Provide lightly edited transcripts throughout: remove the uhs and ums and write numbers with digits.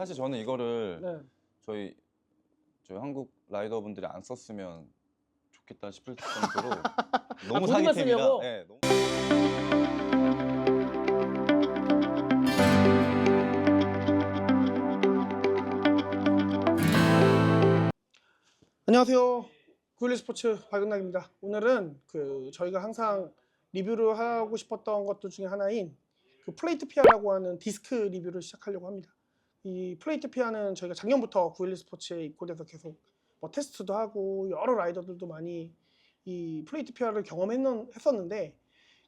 사실 저는 이거를 네. 저희 한국 라이더분들이 안 썼으면 좋겠다 싶을 정도로 너무 본인만 사기템이라. 쓰려고? 네, 너무... 안녕하세요. 구일리 스포츠 박은락입니다. 오늘은 저희가 항상 리뷰를 하고 싶었던 것들 중에 하나인 플레이트 피아라고 하는 디스크 리뷰를 시작하려고 합니다. 이 플레이트 피아는 저희가 작년부터 구일리 스포츠에 입고돼서 계속 테스트도 하고 여러 라이더들도 많이 이 플레이트 피아를 경험했었는데,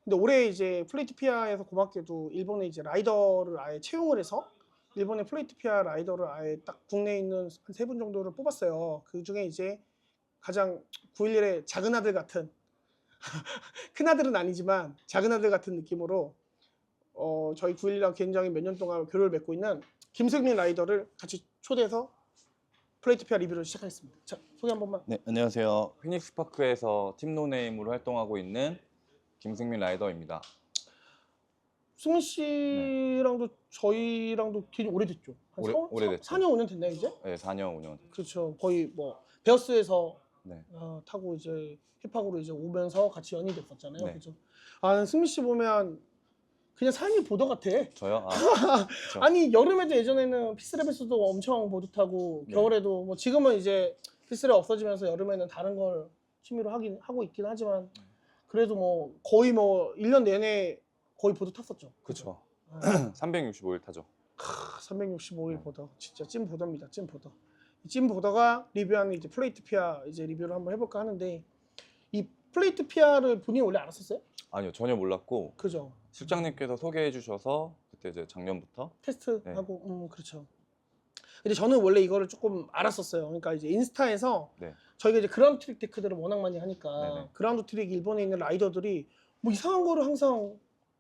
근데 올해 이제 플레이트 피아에서 고맙게도 일본에 이제 라이더를 아예 채용을 해서 일본의 플레이트 피아 라이더를 아예 딱 국내에 있는 한 3분 정도를 뽑았어요. 그 중에 이제 가장 911의 작은 아들 같은 큰 아들은 아니지만 작은 아들 같은 느낌으로 저희 911이랑 굉장히 몇 년 동안 교류를 맺고 있는 김승민 라이더를 같이 초대해서 플레이트 피아 리뷰를 시작하겠습니다. 자, 소개 한 번만. 네, 안녕하세요. 피닉스 파크에서 팀 노네임으로 활동하고 있는 김승민 라이더입니다. 승민 씨랑도 저희랑도 되게 오래됐죠? 한 오래됐죠. 4년 5년 됐나요 이제? 네, 4년 5년. 그렇죠. 거의 뭐 베어스에서 네. 타고 이제 힙합으로 이제 오면서 같이 연이 됐었잖아요. 네. 그죠? 승민 씨 보면 그냥 삶이 보더 같아. 저요? 아니 여름에도 예전에는 피스랩에서도 엄청 보드 타고, 네. 겨울에도 뭐 지금은 이제 피스랩 없어지면서 여름에는 다른 걸 취미로 하고 있긴 하지만 그래도 뭐 거의 뭐 1년 내내 거의 보드 탔었죠. 그렇죠. 365일 타죠. 365일 보더, 진짜 찐 보더입니다. 찐 보더. 이 찐 보더가 리뷰하는 이제 플레이트 피아 이제 리뷰를 한번 해볼까 하는데, 이 플레이트 피아를 본인이 원래 알았었어요? 아니요, 전혀 몰랐고 그죠. 실장님께서 소개해 주셔서 그때 이제 작년부터 테스트하고 그렇죠. 근데 저는 원래 이거를 조금 알았었어요. 그러니까 이제 인스타에서 네. 저희가 이제 그라운드 트릭 데크들을 워낙 많이 하니까 네네. 그라운드 트릭 일본에 있는 라이더들이 뭐 이상한 거를 항상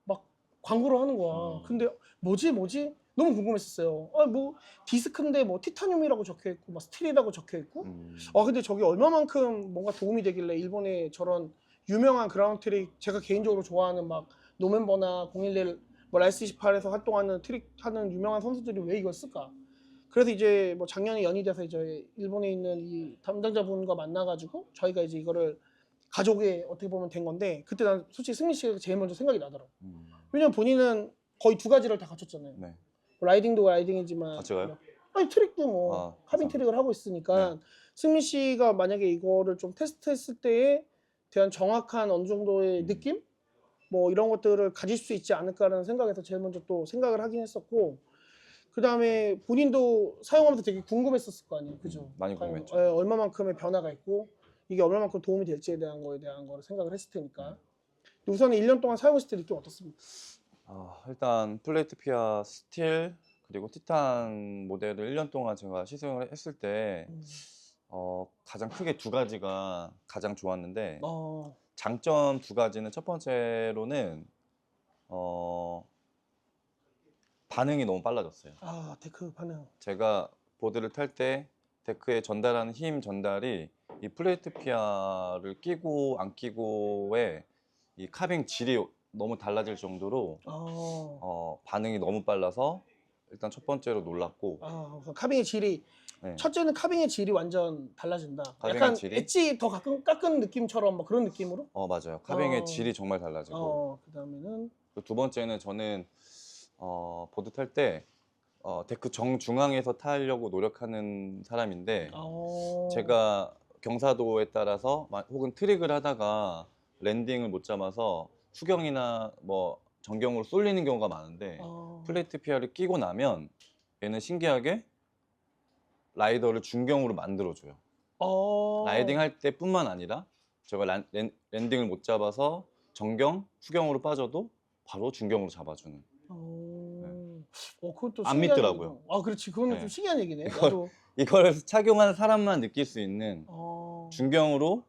막 광고를 하는 거야. 근데 뭐지 너무 궁금했었어요. 뭐 디스크인데 뭐 티타늄이라고 적혀 있고 막 스틸이라고 적혀 있고 근데 저게 얼마만큼 뭔가 도움이 되길래 일본의 저런 유명한 그라운드 트릭, 제가 개인적으로 좋아하는 막 노멤버나 011 뭐 라이스 28에서 활동하는 트릭 하는 유명한 선수들이 왜 이걸 쓸까? 그래서 이제 뭐 작년에 연이돼서 이제 일본에 있는 이 담당자분과 만나가지고 저희가 이제 이거를 가족에 어떻게 보면 된 건데, 그때 난 솔직히 승민 씨가 제일 먼저 생각이 나더라고. 왜냐면 본인은 거의 두 가지를 다 갖췄잖아요. 네. 라이딩도 라이딩이지만 같이 가요? 아니 트릭도 뭐 카빈 트릭을 하고 있으니까. 네. 승민 씨가 만약에 이거를 좀 테스트했을 때에 대한 정확한 어느 정도의 느낌? 뭐 이런 것들을 가질 수 있지 않을까라는 생각에서 제일 먼저 또 생각을 하긴 했었고, 그 다음에 본인도 사용하면서 되게 궁금했었을 거 아니에요. 그죠? 많이 궁금했죠. 얼마만큼의 변화가 있고 이게 얼마만큼 도움이 될지에 대한 거에 대한 거를 생각을 했을 테니까. 우선은 1년 동안 사용했을 때 느낌 어떻습니까? 일단 플레이트 피아 스틸 그리고 티탄 모델을 1년 동안 제가 시승을 했을 때 가장 크게 두 가지가 가장 좋았는데, 장점 두 가지는 첫 번째로는 반응이 너무 빨라졌어요. 데크 반응. 제가 보드를 탈 때 데크에 전달하는 힘 전달이 이 플레이트 피아를 끼고 안 끼고의 이 카빙 질이 너무 달라질 정도로 반응이 너무 빨라서 일단 첫 번째로 놀랐고, 카빙의 질이, 네. 첫째는 카빙의 질이 완전 달라진다. 카빙의 약간 질이? 엣지 더 깎은 느낌처럼 뭐 그런 느낌으로? 맞아요. 카빙의 질이 정말 달라지고, 그 다음에는 두 번째는 저는 보드 탈 때 데크 정중앙에서 타려고 노력하는 사람인데, 제가 경사도에 따라서 혹은 트릭을 하다가 랜딩을 못 잡아서 수경이나 뭐 정경으로 쏠리는 경우가 많은데, 플레이트 피아를 끼고 나면 얘는 신기하게 라이더를 중경으로 만들어줘요. 라이딩 할 때뿐만 아니라 제가 랜딩을 못 잡아서 정경, 수경으로 빠져도 바로 중경으로 잡아주는. 그것도 안 믿더라고요. 그렇지. 그거는 네. 좀 신기한 얘기네. 이걸 착용하는 사람만 느낄 수 있는 중경으로,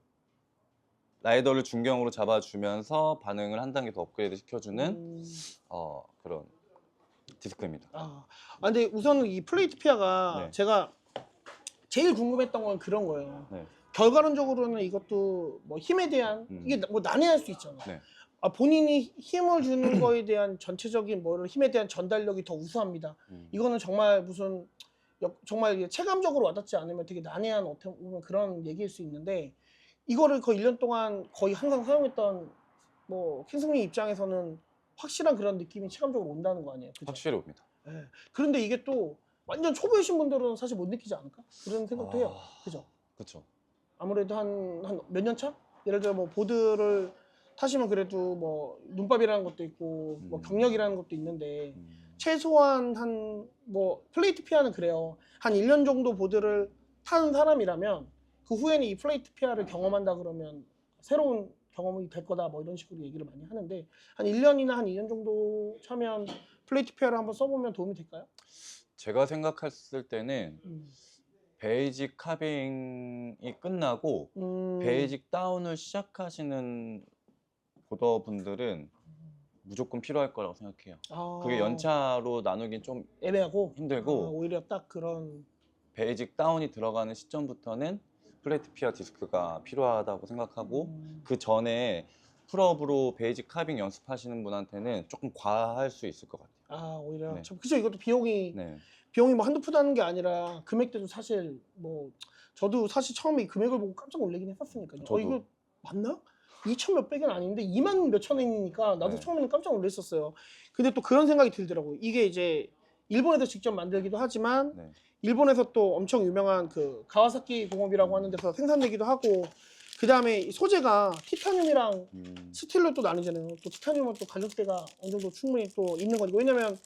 라이더를 중경으로 잡아주면서 반응을 한 단계 더 업그레이드 시켜주는 그런 디스크입니다. 근데 우선 이 플레이트 피아가, 네. 제가 제일 궁금했던 건 그런 거예요. 네. 결과론적으로는 이것도 뭐 힘에 대한 이게 뭐 난해할 수 있잖아. 네. 본인이 힘을 주는 거에 대한 전체적인 힘에 대한 전달력이 더 우수합니다. 이거는 정말 무슨 정말 이게 체감적으로 와닿지 않으면 되게 난해한 어떻게 보면 그런 얘기일 수 있는데 이거를 거의 1년 동안 거의 항상 사용했던 뭐 킹승리 입장에서는 확실한 그런 느낌이 체감적으로 온다는 거 아니에요? 그죠? 확실히 옵니다. 예. 그런데 이게 또 완전 초보이신 분들은 사실 못 느끼지 않을까? 그런 생각도 해요. 그죠? 그렇죠. 아무래도 한 몇 년 차? 예를 들어 뭐 보드를 타시면 그래도 뭐 눈밥이라는 것도 있고 뭐 경력이라는 것도 있는데 최소한 한 뭐 플레이트 피아는 그래요. 한 1년 정도 보드를 탄 사람이라면 그 후에는 이 플레이트 피아를 경험한다 그러면 새로운 경험이 될 거다 뭐 이런 식으로 얘기를 많이 하는데 한 1년이나 한 2년 정도 차면 플레이트 피아를 한번 써보면 도움이 될까요? 제가 생각했을 때는 음. 베이직 카빙이 끝나고 베이직 다운을 시작하시는 보더분들은 무조건 필요할 거라고 생각해요. 그게 연차로 나누긴 좀 애매하고 힘들고 오히려 딱 그런 베이직 다운이 들어가는 시점부터는 플레이트 피아 디스크가 필요하다고 생각하고 그 전에 풀업으로 베이직 카빙 연습하시는 분한테는 조금 과할 수 있을 것 같아요. 오히려 네. 참 그죠. 이것도 비용이 네. 뭐 한두 푼 하는 게 아니라 금액대도 사실 뭐 저도 사실 처음에 이 금액을 보고 깜짝 놀라긴 했었으니까요. 저도. 이거 맞나? 2천 몇백은 아닌데 2만 몇천 원이니까 나도 네. 처음에는 깜짝 놀랐었어요. 근데 또 그런 생각이 들더라고요. 이게 이제 일본에서 직접 만들기도 하지만 네. 일본에서 또 엄청 유명한 그 가와사키 공업이라고 하는 데서 생산되기도 하고 그 다음에 소재가 티타늄이랑 스틸로 또 나뉘잖아요. 또 티타늄은 또 가격대가 어느 정도 충분히 또 있는 거니까. 왜냐면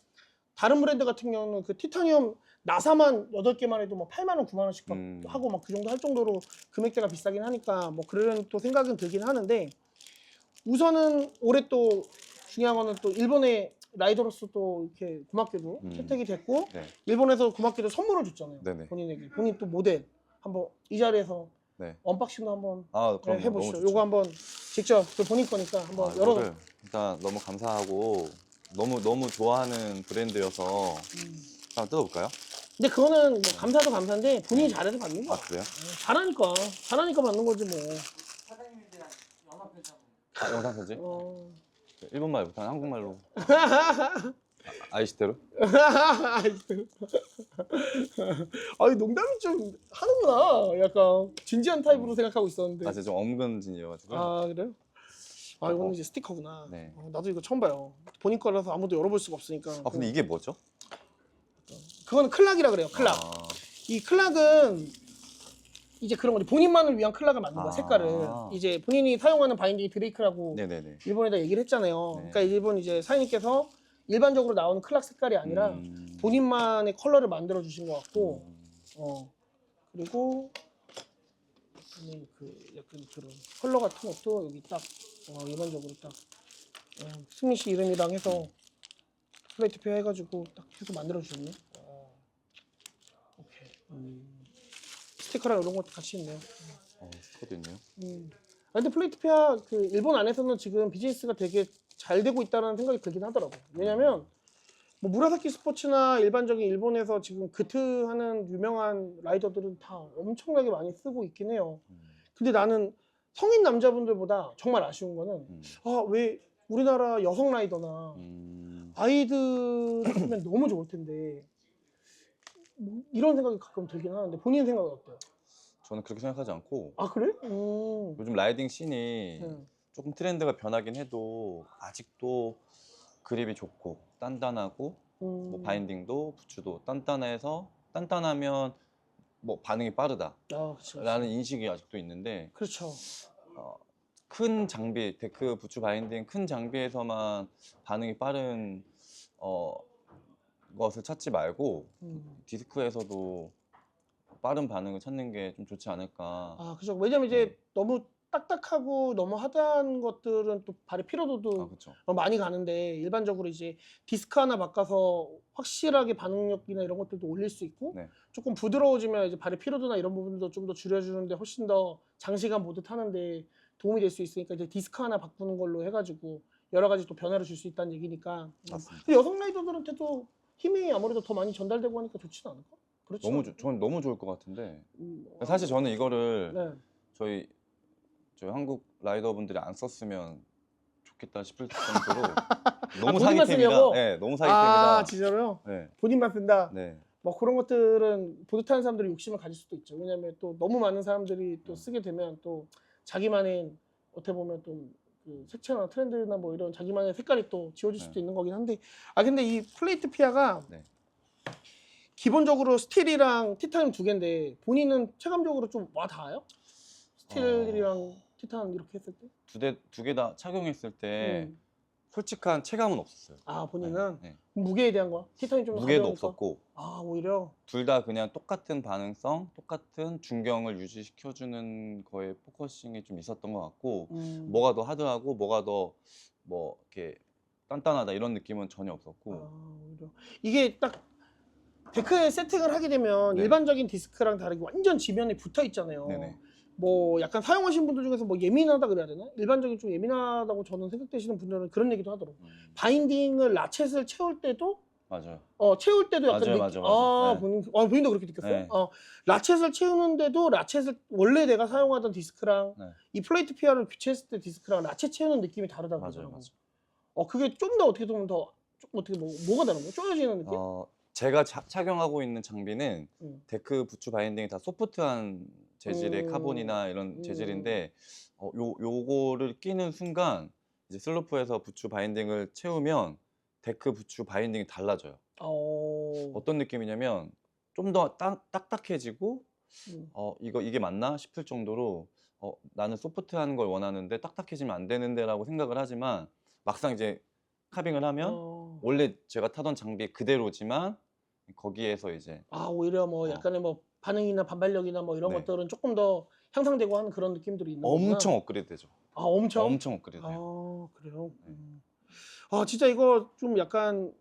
다른 브랜드 같은 경우는 그 티타늄 나사만 8개만 해도 뭐 8만 원, 9만 원씩 하고 막 그 정도 할 정도로 금액대가 비싸긴 하니까 뭐 그런 또 생각은 들긴 하는데 우선은 올해 또 중요한 거는 또 일본의 라이더로서 또 이렇게 고맙게도 채택이 됐고 네. 일본에서 고맙게도 선물을 줬잖아요. 네네. 본인에게. 본인 또 모델 한번 이 자리에서 네. 언박싱도 한번 그럼 해보시죠. 요거 한번 직접 그 본인 거니까 한번 열어. 이거를 일단 너무 감사하고 너무 좋아하는 브랜드여서 한번 뜯어볼까요? 근데 그거는 뭐 감사도 감사인데 본인이 잘해서 받는 거야. 그래요? 잘하니까 받는 거지 뭐. 사장님들이랑 영화 편지 영상 편지? 어. 일본말 못하는 한국말로 아이시대로? 아니 농담이 좀 하는구나. 약간 진지한 타입으로 생각하고 있었는데. 제가 좀 엄근진이어가지고 그래요? 이거는 이제 스티커구나. 네. 나도 이거 처음 봐요. 본인 거라서 아무도 열어볼 수가 없으니까. 근데 이게 뭐죠? 그거는 클락이라 그래요. 클락. 이 클락은 이제 그런 거지. 본인만을 위한 클락을 만든 거야. 색깔을. 이제 본인이 사용하는 바인딩이 드레이크라고 네네네. 일본에다 얘기를 했잖아요. 네. 그러니까 일본 이제 사장님께서 일반적으로 나오는 클락 색깔이 아니라 본인만의 컬러를 만들어 주신 것 같고, 그리고 그 약간 그런 컬러 같은 것도 여기 딱 일반적으로 딱 승민 씨 이름이랑 해서 플레이트 페어 해가지고 딱 해서 만들어 주셨네. 오케이. 스티커랑 이런 것도 같이 있네요. 스티커도 있네요. 근데 플레이트 페어 그 일본 안에서는 지금 비즈니스가 되게 잘 되고 있다는 생각이 들긴 하더라고요. 왜냐면 뭐 무라사키 스포츠나 일반적인 일본에서 지금 그트 하는 유명한 라이더들은 다 엄청나게 많이 쓰고 있긴 해요. 근데 나는 성인 남자분들보다 정말 아쉬운 거는 왜 우리나라 여성 라이더나 아이들이면 너무 좋을 텐데 뭐 이런 생각이 가끔 들긴 하는데 본인 생각은 어때요? 저는 그렇게 생각하지 않고 그래? 요즘 라이딩 씬이 조금 트렌드가 변하긴 해도 아직도 그립이 좋고 단단하고 뭐 바인딩도 부츠도 단단하면 뭐 반응이 빠르다 라는 인식이 아직도 있는데 그렇죠. 큰 장비, 데크 부츠 바인딩 큰 장비에서만 반응이 빠른 것을 찾지 말고 디스크에서도 빠른 반응을 찾는 게 좀 좋지 않을까. 그죠. 왜냐면 이제 너무 딱딱하고 너무 하드한 것들은 또 발의 피로도도 그렇죠. 많이 가는데 일반적으로 이제 디스크 하나 바꿔서 확실하게 반응력이나 이런 것들도 올릴 수 있고 조금 부드러워지면 이제 발의 피로도나 이런 부분도 좀 더 줄여주는데 훨씬 더 장시간 모드 타는데 도움이 될 수 있으니까 이제 디스크 하나 바꾸는 걸로 해가지고 여러 가지 또 변화를 줄 수 있다는 얘기니까. 맞습니다. 근데 여성 라이더들한테도 힘이 아무래도 더 많이 전달되고 하니까 좋지는 않을까? 그렇죠. 저는 너무 좋을 것 같은데 사실 저는 이거를 저희 한국 라이더분들이 안 썼으면 좋겠다 싶을 정도로 너무 본인만 사기템이라 쓰려고? 너무 사기템이라 진짜로요? 네. 본인만 쓴다? 네. 뭐 그런 것들은 보드 타는 사람들이 욕심을 가질 수도 있죠. 왜냐하면 또 너무 많은 사람들이 또 쓰게 되면 또 자기만의 어떻게 보면 또 그 색채나 트렌드나 뭐 이런 자기만의 색깔이 또 지워질 수도 네. 있는 거긴 한데 근데 이 플레이트 피아가 네. 기본적으로 스틸이랑 티타늄 두 개인데 본인은 체감적으로 좀 와 닿아요? 스틸이랑 티타늄 이렇게 했을 때? 두 개 다 착용했을 때 음. 솔직한 체감은 없었어요. 본인은 네. 무게에 대한 거야? 티타늄 좀 무게도 가벼우니까? 없었고 오히려 둘 다 그냥 똑같은 반응성, 똑같은 중경을 유지시켜주는 거에 포커싱이 좀 있었던 것 같고 뭐가 더 하드하고 뭐가 더 뭐 이렇게 단단하다 이런 느낌은 전혀 없었고 오히려 이게 딱 데크에 세팅을 하게 되면 네. 일반적인 디스크랑 다르게 완전 지면에 붙어 있잖아요. 네네. 뭐 약간 사용하신 분들 중에서 뭐 예민하다 그래야 되나? 일반적인 좀 예민하다고 저는 생각되시는 분들은 그런 얘기도 하더라고. 바인딩을 라쳇을 채울 때도 맞아요. 채울 때도 약간 맞아요, 맞아요. 네. 본인도 그렇게 느꼈어요? 네. 라쳇을 채우는데도 라쳇을 원래 내가 사용하던 디스크랑 네. 이 플레이트 피아를 교체했을 때 디스크랑 라쳇 채우는 느낌이 다르다고 맞아요, 그러더라고. 맞아요. 그게 좀 더 어떻게 보면 더 어떻게 뭐가 다른 거야? 쪼여지는 느낌? 제가 착용하고 있는 장비는 데크 부츠 바인딩이 다 소프트한 재질의 카본이나 이런 재질인데 요거를 끼는 순간 이제 슬로프에서 부츠 바인딩을 채우면 데크 부츠 바인딩이 달라져요. 어떤 느낌이냐면 좀 더 딱딱해지고 이게 맞나 싶을 정도로 나는 소프트한 걸 원하는데 딱딱해지면 안 되는데라고 생각을 하지만 막상 이제 카빙을 하면 원래 제가 타던 장비 그대로지만 거기에서 이제 오히려 뭐 약간의 뭐 반응이나 반발력이나 뭐 이런 네. 것들은 조금 더 향상되고 하는 그런 느낌들이 있는 거구나. 엄청 업그레이드 되죠. 엄청? 엄청 업그레이드 돼요. 그래요? 네. 진짜 이거 좀 약간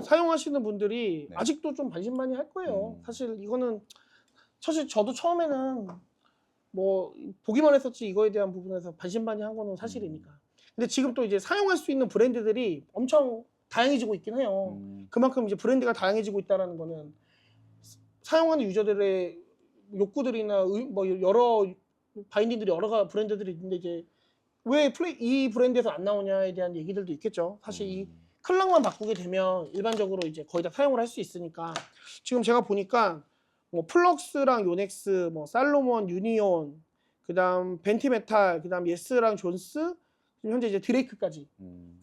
사용하시는 분들이 네. 아직도 좀 반신반의 할 거예요. 사실 이거는 사실 저도 처음에는 뭐 보기만 했었지 이거에 대한 부분에서 반신반의 한 거는 사실이니까. 근데 지금 또 이제 사용할 수 있는 브랜드들이 엄청 다양해지고 있긴 해요. 그만큼 이제 브랜드가 다양해지고 있다는 거는 사용하는 유저들의 욕구들이나 뭐 여러 바인딩들이 여러 브랜드들이 있는데 이제 왜 이 브랜드에서 안 나오냐에 대한 얘기들도 있겠죠. 사실 이 클락만 바꾸게 되면 일반적으로 이제 거의 다 사용을 할 수 있으니까 지금 제가 보니까 뭐 플럭스랑 요넥스, 뭐 살로몬, 유니온, 그다음 벤티메탈, 그다음 예스랑 존스, 지금 현재 이제 드레이크까지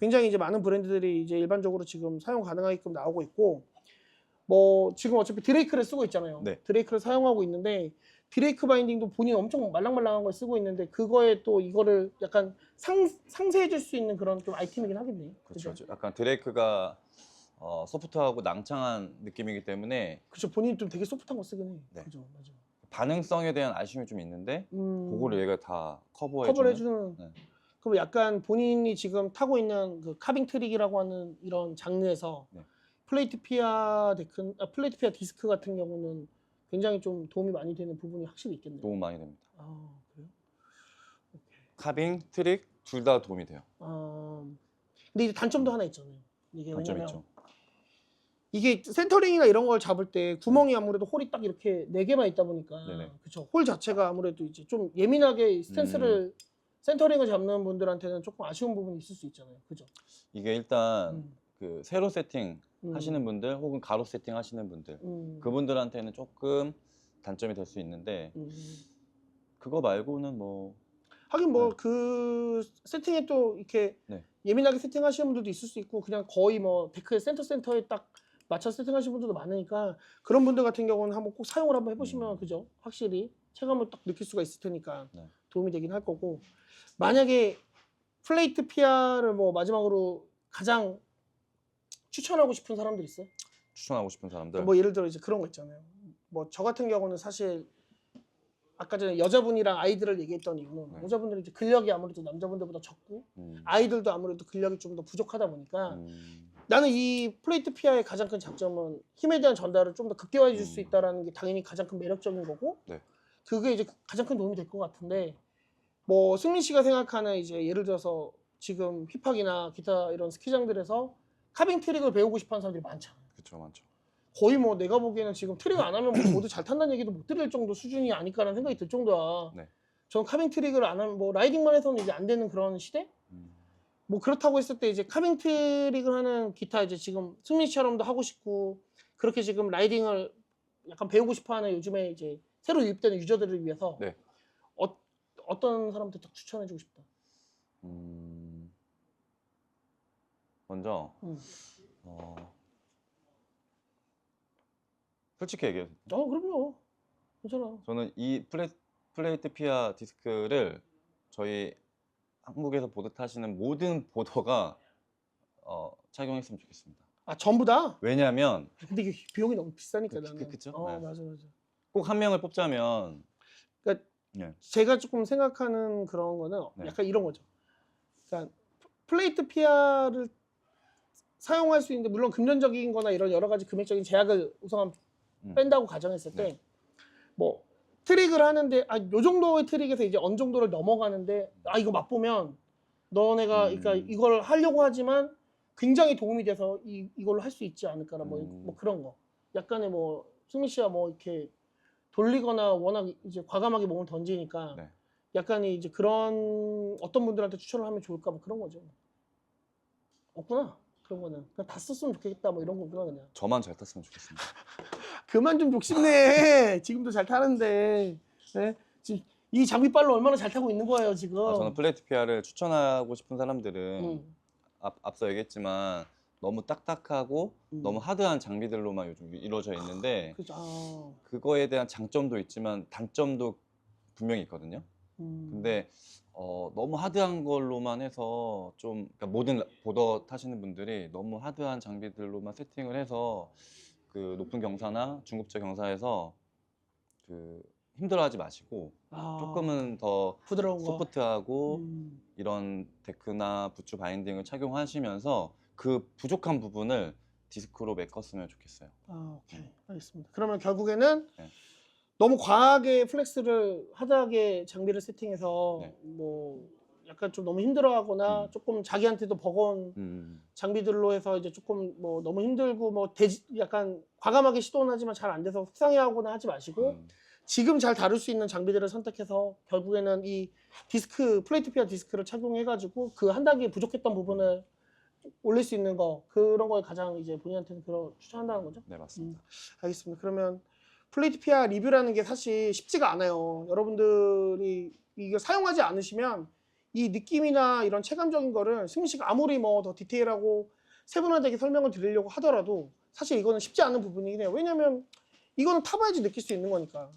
굉장히 이제 많은 브랜드들이 이제 일반적으로 지금 사용 가능하게끔 나오고 있고 뭐 지금 어차피 드레이크를 쓰고 있잖아요. 네. 드레이크를 사용하고 있는데 드레이크 바인딩도 본인 엄청 말랑말랑한 걸 쓰고 있는데 그거에 또 이거를 약간 상세해 줄 수 있는 그런 좀 아이템이긴 하겠네요. 그렇죠. 약간 드레이크가 소프트하고 낭창한 느낌이기 때문에 그렇죠. 본인이 좀 되게 소프트한 거 쓰긴 해. 네. 그죠, 맞아. 반응성에 대한 아쉬움이 좀 있는데 그거를 얘가 다 커버해 커버를 주는. 해주는. 네. 그럼 약간 본인이 지금 타고 있는 그 카빙 트릭이라고 하는 이런 장르에서 네. 플레이트 피아 디스크 같은 경우는 굉장히 좀 도움이 많이 되는 부분이 확실히 있겠네요. 도움 많이 됩니다. 그래요? 오케이. 카빙, 트릭 둘 다 도움이 돼요. 근데 이제 단점도 하나 있잖아요. 이게 단점 왜냐면 있죠. 이게 센터링이나 이런 걸 잡을 때 구멍이 아무래도 홀이 딱 이렇게 4개만 있다 보니까 네네. 그쵸. 홀 자체가 아무래도 이제 좀 예민하게 스탠스를 센터링을 잡는 분들한테는 조금 아쉬운 부분이 있을 수 있잖아요. 그죠? 이게 일단 그 세로 세팅 하시는 분들 혹은 가로 세팅 하시는 분들 그분들한테는 조금 단점이 될 수 있는데 그거 말고는 뭐 하긴 뭐 네. 그 세팅에 또 이렇게 네. 예민하게 세팅하시는 분들도 있을 수 있고 그냥 거의 뭐 데크의 센터에 딱 맞춰 세팅하시는 분들도 많으니까 그런 분들 같은 경우는 한번 꼭 사용을 한번 해보시면 그죠? 확실히 체감을 딱 느낄 수가 있을 테니까 네. 도움이 되긴 할 거고 만약에 플레이트 피아를 뭐 마지막으로 가장 추천하고 싶은 사람들 있어요? 추천하고 싶은 사람들 뭐 예를 들어 이제 그런 거 있잖아요. 뭐 저 같은 경우는 사실 아까 전에 여자분이랑 아이들을 얘기했던 이유는 네. 여자분들이 이제 근력이 아무래도 남자분들보다 적고 아이들도 아무래도 근력이 좀 더 부족하다 보니까 나는 이 플레이트 피아의 가장 큰 장점은 힘에 대한 전달을 좀 더 극대화해 줄 수 있다는 게 당연히 가장 큰 매력적인 거고 네. 그게 이제 가장 큰 도움이 될 것 같은데 뭐 승민 씨가 생각하는 이제 예를 들어서 지금 힙합이나 기타 이런 스키장들에서 카빙 트릭을 배우고 싶어하는 사람들이 많잖아요. 그쵸 많죠. 거의 뭐 내가 보기에는 지금 트릭 안 하면 뭐 모두 잘 탄다는 얘기도 못 들을 정도 수준이 아닐까라는 생각이 들 정도야. 네. 저는 카빙 트릭을 안 하면 뭐 라이딩만 해서는 이제 안 되는 그런 시대? 뭐 그렇다고 했을 때 이제 카빙 트릭을 하는 기타 이제 지금 승민 씨처럼도 하고 싶고 그렇게 지금 라이딩을 약간 배우고 싶어하는 요즘에 이제 새로 유입되는 유저들을 위해서 네. 어떤 사람들 딱 추천해주고 싶다. 먼저 음. 솔직히 얘기해요. 그럼요. 괜찮아. 저는 이 플레이트 피아 디스크를 저희 한국에서 보드 타시는 모든 보더가 착용했으면 좋겠습니다. 전부 다? 왜냐하면 근데 이게 비용이 너무 비싸니까 나는. 그쵸? 네. 맞아. 꼭 한 명을 뽑자면 그러니까 네. 제가 조금 생각하는 그런 거는 네. 약간 이런 거죠. 그러니까 플레이트 피아를 사용할 수 있는데 물론 금전적인 거나 이런 여러 가지 금액적인 제약을 우선 뺀다고 가정했을 때 네. 뭐 트릭을 하는데 요 정도의 트릭에서 이제 어느 정도를 넘어가는데 이거 맛보면 너네가 그러니까 이걸 하려고 하지만 굉장히 도움이 돼서 이걸로 할 수 있지 않을까라 뭐 그런 거. 약간의 뭐 승민 씨가 뭐 이렇게 돌리거나 워낙 이제 과감하게 몸을 던지니까 네. 약간의 이제 그런 어떤 분들한테 추천을 하면 좋을까 뭐 그런 거죠. 없구나. 그런 거는 그냥 다 썼으면 좋겠다 뭐 이런 거구나 그냥. 저만 잘 탔으면 좋겠습니다. 그만 좀 욕심내. 지금도 잘 타는데. 네? 지금 이 장비빨로 얼마나 잘 타고 있는 거예요 지금. 저는 플레이트 피아를 추천하고 싶은 사람들은 앞서 얘기했지만 너무 딱딱하고 너무 하드한 장비들로만 요즘 이루어져 있는데 그죠. 그거에 대한 장점도 있지만 단점도 분명히 있거든요. 근데 너무 하드한 걸로만 해서 좀 그러니까 모든 보더 타시는 분들이 너무 하드한 장비들로만 세팅을 해서 그 높은 경사나 중급자 경사에서 그 힘들어하지 마시고 조금은 더 부드러운 거. 소프트하고 이런 데크나 부츠 바인딩을 착용하시면서 그 부족한 부분을 디스크로 메꿨으면 좋겠어요. 오케이. 알겠습니다. 그러면 결국에는 네. 너무 과하게 플렉스를 하드하게 장비를 세팅해서 네. 뭐 약간 좀 너무 힘들어하거나 조금 자기한테도 버거운 장비들로 해서 이제 조금 뭐 너무 힘들고 뭐 약간 과감하게 시도는 하지만 잘 안 돼서 속상해하거나 하지 마시고 지금 잘 다룰 수 있는 장비들을 선택해서 결국에는 이 디스크 플레이트 피아 디스크를 착용해가지고 그 한 단계 부족했던 부분을 올릴 수 있는 거 그런 걸 가장 이제 본인한테는 그런 추천한다는 거죠? 네, 맞습니다. 알겠습니다. 그러면 플레이트 피아 리뷰라는 게 사실 쉽지가 않아요. 여러분들이 이거 사용하지 않으시면 이 느낌이나 이런 체감적인 거를 승민 씨가 아무리 뭐 더 디테일하고 세분화되게 설명을 드리려고 하더라도 사실 이거는 쉽지 않은 부분이긴 해요. 왜냐면 이거는 타봐야지 느낄 수 있는 거니까.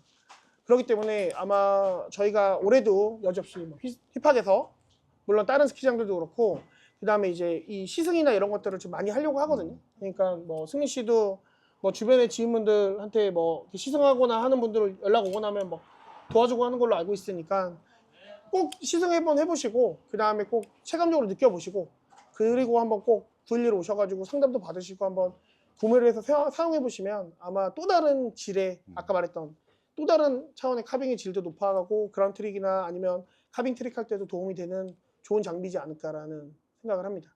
그렇기 때문에 아마 저희가 올해도 여지없이 뭐 힙학에서 물론 다른 스키장들도 그렇고 그 다음에 이제 이 시승이나 이런 것들을 좀 많이 하려고 하거든요. 그러니까 뭐 승민 씨도 뭐 주변의 지인분들한테 뭐 시승하거나 하는 분들 연락 오거나 하면 뭐 도와주고 하는 걸로 알고 있으니까 꼭 시승 한번 해보시고 그 다음에 꼭 체감적으로 느껴보시고 그리고 한번 꼭 V1로 오셔가지고 상담도 받으시고 한번 구매를 해서 사용해보시면 아마 또 다른 질의 아까 말했던 또 다른 차원의 카빙의 질도 높아가고 그라운드 트릭이나 아니면 카빙 트릭 할 때도 도움이 되는 좋은 장비지 않을까라는 생각을 합니다.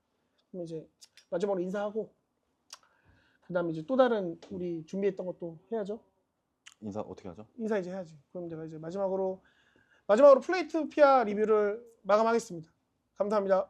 그럼 이제 마지막으로 인사하고 그 다음에 이제 또 다른 우리 준비했던 것도 해야죠. 인사 어떻게 하죠? 인사 이제 해야지. 그럼 제가 이제 마지막으로 플레이트 피아 리뷰를 마감하겠습니다. 감사합니다.